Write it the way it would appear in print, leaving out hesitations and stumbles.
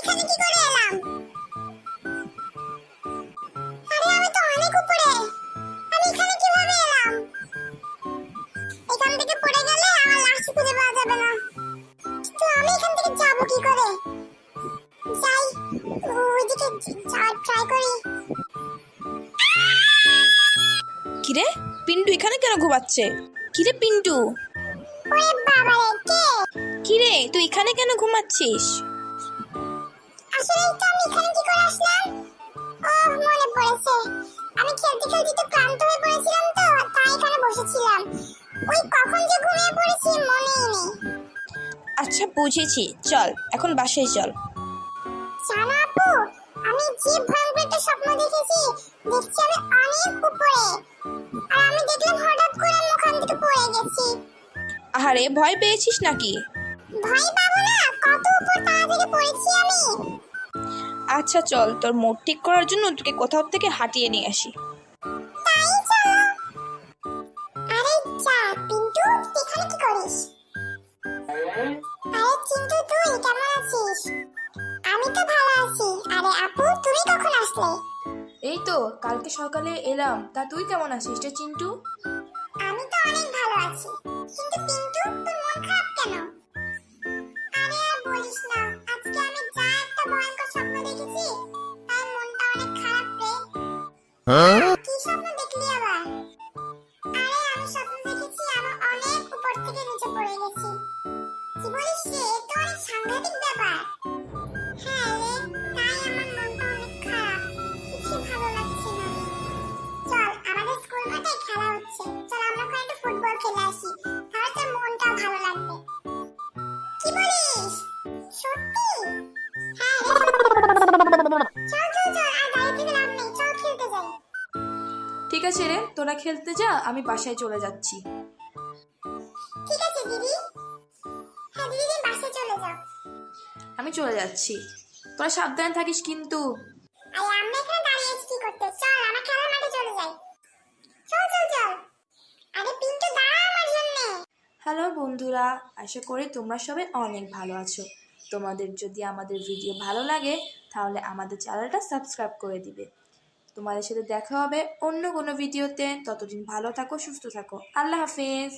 এখানে কি করে এলাম? আরে আমি তো অনেক উপরে। আমি এখানে কিভাবে এলাম? এখান থেকে পড়ে গেলে আমার লাশ খুঁজে পাওয়া যাবে না। তো আমি এখান থেকে যাব কি করে? যাই, ওইদিকে যাওয়ার ট্রাই করি। কিরে পিন্টু এখানে কেন ঘুমাচ্ছে? কিরে পিন্টু, ওরে বাবা রে, কে? কিরে তুই এখানে কেন ঘুমাচ্ছিস? আসলে তো আমি এখানে কি করে আসলাম? ও মনে পড়েছে। আমি খেলতে খেলতে তো ক্লান্ত হয়ে পড়েছিলাম, তো তাই এখানে বসেছিলাম। ওই কখন যে ঘুমিয়ে পড়েছি মনেই নেই। আচ্ছা বুঝেছি, চল এখন বাসায় চল। জানো আপু, আমি যে ভয়ঙ্কর একটা স্বপ্ন দেখেছি। দেখছি আমি অনেক উপরে, আর আমি দেখলাম হঠাৎ করে আমি ওখান থেকে পড়ে গেছি। আহারে ভয় পেয়েছিস নাকি? ভয় পাবো না, কত উপর তারা থেকে পড়েছি আমি। আচ্ছা চল, তোর মুড ঠিক করার জন্য তোকে কোথাও থেকে হাঁটিয়ে নিয়ে আসি। তাই চলো। আরে যা পিন্টু, তুই এখানে কি করিস? আরে চিন্টু, তুই কেমন আছিস? আমি তো ভালো আছি। আরে আপু, তুমি কখন আসলে? এই তো কালকে সকালে এলাম। তা তুই কেমন আছিস রে চিন্টু? আমি তো অনেক ভালো আছি। কিন্তু পিন্টু, তোর মন খারাপ কেন? আরে আর বলিস না, আজকে আমি যা একটা ভয়ঙ্কর স্বপ্ন দেখেছি, তাই মনটা অনেক খারাপ রে। কি স্বপ্ন দেখলি আবার? আরে আমি স্বপ্ন দেখেছি আমি অনেক উপর থেকে নিচে পড়ে গেছি। কি বলিস রে, এ তো অনেক সাংঘাতিক ব্যাপার। হ্যাঁ রে, তাই আমার মনটা অনেক খারাপ, কিছু ভালো লাগছে না। চল, আমাদের স্কুল মাঠে খেলা হচ্ছে, চল আমরা ওখানে একটু ফুটবল খেলে আসি, তাহলে তোর মনটাও ভালো লাগবে। কি বলিস? সত্যি? হ্যাঁ রে, চল চল চল, আর দাঁড়িয়ে থেকে লাভ নেই, চল খেলতে যাই। ঠিক আছে রে, তোরা খেলতে যা, আমি বাসায় চলে যাচ্ছি। ঠিক আছে দিদি। হ্যাঁ দিদি, তুমি বাসায় চলে যাও। আমি চলে যাচ্ছি, তোরা সাবধানে থাকিস কিন্তু। আরে আমরা এখানে দাঁড়িয়ে আছি কি করতে? চল আমরা খেলার মাঠে চলে যাই। চল চল চল। আরে পিন্টু, দাঁড়া আমার জন্যে। হ্যালো বন্ধুরা, আশা করি তোমরা সবাই অনেক ভালো আছো। তোমাদের যদি আমাদের ভিডিও ভালো লাগে তাহলে আমাদের চ্যানেলটা সাবস্ক্রাইব করে দিবে। তোমাদের সাথে দেখা হবে অন্য কোনো ভিডিওতে। ততদিন ভালো থাকো, সুস্থ থাকো। আল্লাহ হাফেজ।